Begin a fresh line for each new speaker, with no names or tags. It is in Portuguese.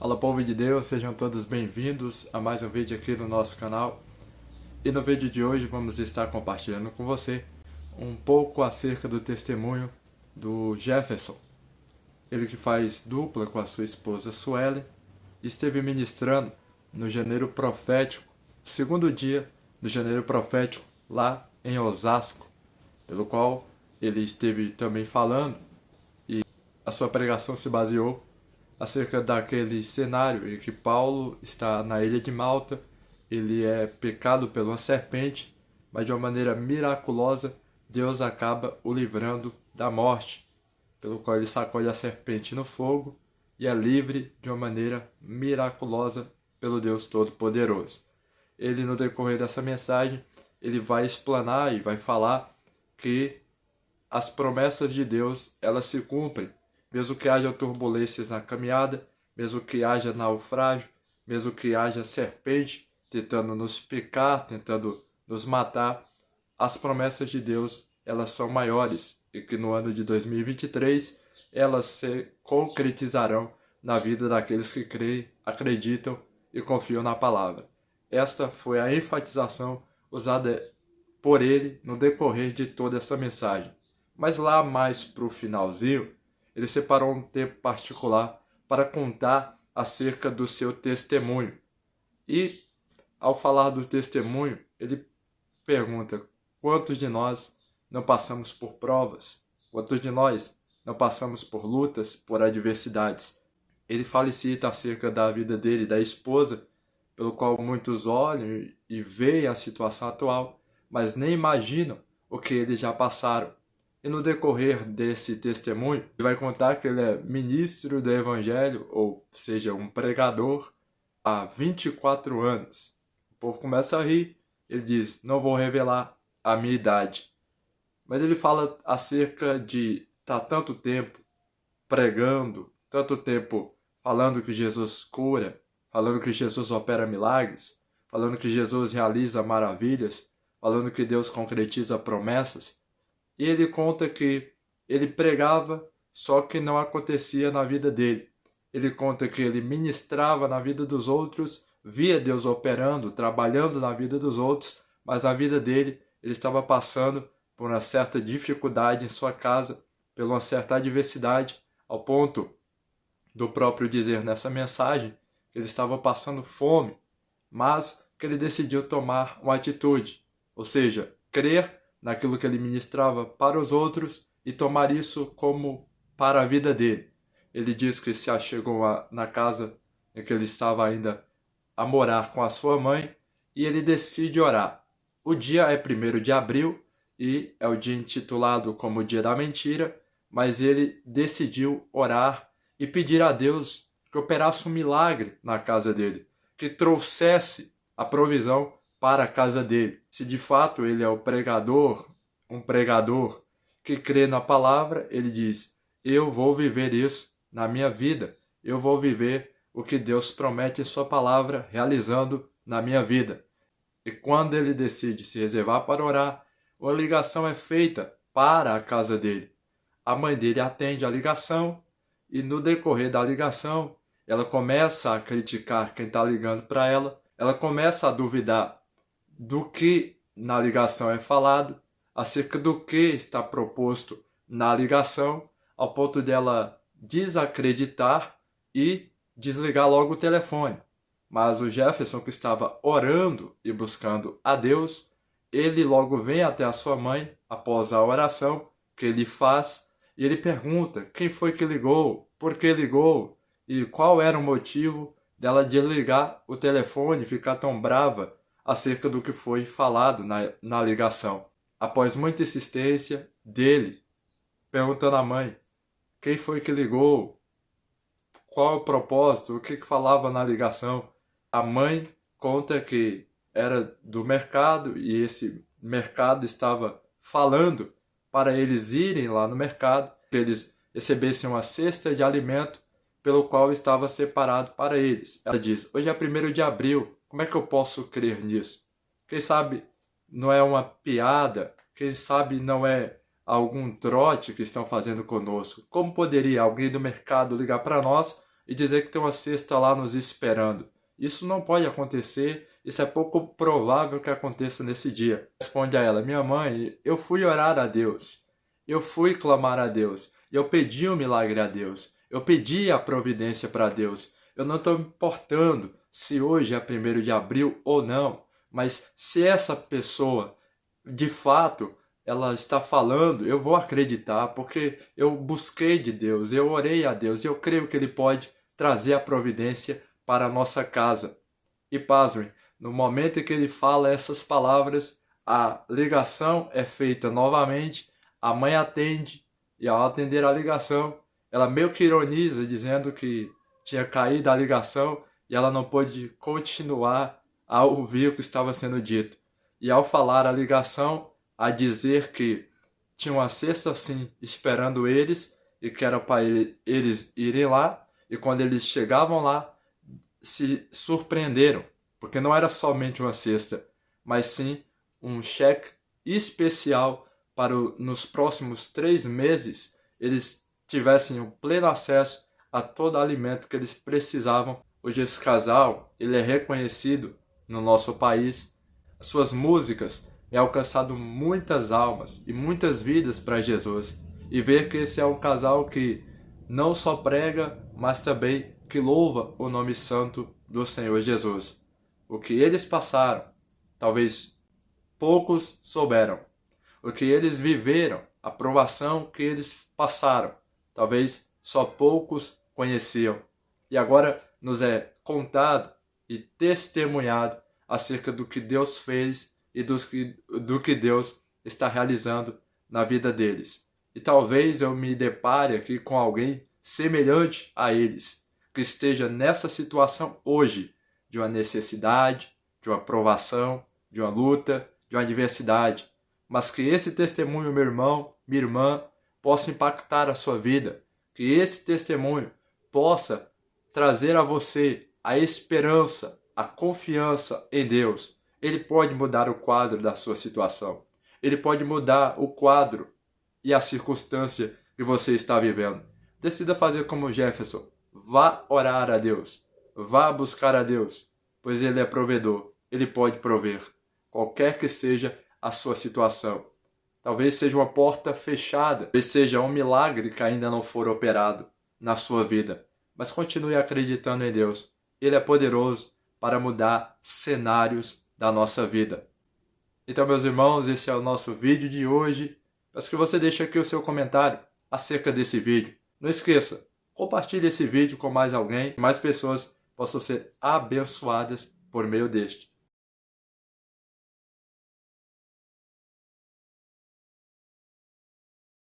Fala, povo de Deus, sejam todos bem-vindos a mais um vídeo aqui no nosso canal. E no vídeo de hoje vamos estar compartilhando com você um pouco acerca do testemunho do Jefferson. Ele que faz dupla com a sua esposa Suelen, esteve ministrando no Janeiro Profético, segundo dia do Janeiro Profético, lá em Osasco, pelo qual ele esteve também falando, e a sua pregação se baseou acerca daquele cenário em que Paulo está na ilha de Malta, ele é picado por uma serpente, mas de uma maneira miraculosa Deus acaba o livrando da morte, pelo qual ele sacode a serpente no fogo e é livre de uma maneira miraculosa pelo Deus Todo-Poderoso. Ele, no decorrer dessa mensagem, ele vai explanar e vai falar que as promessas de Deus, elas se cumprem, mesmo que haja turbulências na caminhada, mesmo que haja naufrágio, mesmo que haja serpente tentando nos picar, tentando nos matar, as promessas de Deus, elas são maiores e que no ano de 2023 elas se concretizarão na vida daqueles que creem, acreditam e confiam na palavra. Esta foi a enfatização usada por ele no decorrer de toda essa mensagem. Mas lá mais para o finalzinho, ele separou um tempo particular para contar acerca do seu testemunho. E, ao falar do testemunho, ele pergunta: quantos de nós não passamos por provas? Quantos de nós não passamos por lutas, por adversidades? Ele felicita acerca da vida dele, da esposa, pelo qual muitos olham e veem a situação atual, mas nem imaginam o que eles já passaram. E no decorrer desse testemunho, ele vai contar que ele é ministro do Evangelho, ou seja, um pregador, há 24 anos. O povo começa a rir, ele diz: não vou revelar a minha idade. Mas ele fala acerca de estar tanto tempo pregando, tanto tempo falando que Jesus cura, falando que Jesus opera milagres, falando que Jesus realiza maravilhas, falando que Deus concretiza promessas. E ele conta que ele pregava, só que não acontecia na vida dele. Ele conta que ele ministrava na vida dos outros, via Deus operando, trabalhando na vida dos outros, mas na vida dele ele estava passando por uma certa dificuldade em sua casa, por uma certa adversidade, ao ponto do próprio dizer nessa mensagem que ele estava passando fome, mas que ele decidiu tomar uma atitude, ou seja, crer naquilo que ele ministrava para os outros e tomar isso como para a vida dele. Ele diz que se achegou na casa em que ele estava ainda a morar com a sua mãe e ele decide orar. O dia é 1º de abril e é o dia intitulado como o Dia da Mentira, mas ele decidiu orar e pedir a Deus que operasse um milagre na casa dele, que trouxesse a provisão para a casa dele. Se de fato ele é um pregador que crê na palavra, ele diz: eu vou viver isso na minha vida, eu vou viver o que Deus promete em sua palavra, realizando na minha vida. E quando ele decide se reservar para orar, uma ligação é feita para a casa dele. A mãe dele atende a ligação e no decorrer da ligação, ela começa a criticar quem está ligando para ela, ela começa a duvidar do que na ligação é falado, acerca do que está proposto na ligação, ao ponto dela desacreditar e desligar logo o telefone. Mas o Jefferson, que estava orando e buscando a Deus, ele logo vem até a sua mãe, após a oração que ele faz, e ele pergunta quem foi que ligou, por que ligou, e qual era o motivo dela desligar o telefone e ficar tão brava acerca do que foi falado na ligação. Após muita insistência dele, perguntando à mãe quem foi que ligou, qual é o propósito, o que falava na ligação, a mãe conta que era do mercado e esse mercado estava falando para eles irem lá no mercado, que eles recebessem uma cesta de alimento pelo qual estava separado para eles. Ela diz: hoje é 1º de abril, como é que eu posso crer nisso? Quem sabe não é uma piada, quem sabe não é algum trote que estão fazendo conosco. Como poderia alguém do mercado ligar para nós e dizer que tem uma cesta lá nos esperando. Isso não pode acontecer, isso é pouco provável que aconteça nesse dia. Responde a ela: minha mãe, eu fui orar a Deus, eu fui clamar a Deus, eu pedi um milagre a Deus, eu pedi a providência para Deus. Eu não estou me importando se hoje é 1º de abril ou não, mas se essa pessoa, de fato, ela está falando, eu vou acreditar, porque eu busquei de Deus, eu orei a Deus, eu creio que Ele pode trazer a providência para a nossa casa. E pasmem, no momento em que ele fala essas palavras, a ligação é feita novamente, a mãe atende, e ao atender a ligação, ela meio que ironiza, dizendo que tinha caído a ligação e ela não pôde continuar a ouvir o que estava sendo dito. E ao falar a ligação, a dizer que tinha uma cesta assim esperando eles e que era para eles irem lá, e quando eles chegavam lá, se surpreenderam, porque não era somente uma cesta, mas sim um cheque especial para nos próximos 3 meses eles tivessem o pleno acesso a todo alimento que eles precisavam. Hoje esse casal ele é reconhecido no nosso país. As suas músicas têm alcançado muitas almas e muitas vidas para Jesus. E ver que esse é um casal que não só prega, mas também que louva o nome santo do Senhor Jesus. O que eles passaram, talvez poucos souberam. O que eles viveram, a provação que eles passaram, talvez só poucos conheciam. E agora nos é contado e testemunhado acerca do que Deus fez e do que Deus está realizando na vida deles. E talvez eu me depare aqui com alguém semelhante a eles, que esteja nessa situação hoje, de uma necessidade, de uma provação, de uma luta, de uma adversidade, mas que esse testemunho, meu irmão, minha irmã, possa impactar a sua vida, que esse testemunho possa trazer a você a esperança, a confiança em Deus. Ele pode mudar o quadro da sua situação, ele pode mudar o quadro e a circunstância que você está vivendo. Decida fazer como Jefferson. Vá orar a Deus. Vá buscar a Deus, pois Ele é provedor. Ele pode prover, qualquer que seja a sua situação. Talvez seja uma porta fechada, talvez seja um milagre que ainda não for operado na sua vida. Mas continue acreditando em Deus. Ele é poderoso para mudar cenários da nossa vida. Então, meus irmãos, esse é o nosso vídeo de hoje. Peço que você deixe aqui o seu comentário acerca desse vídeo. Não esqueça, compartilhe esse vídeo com mais alguém, que mais pessoas possam ser abençoadas por meio deste.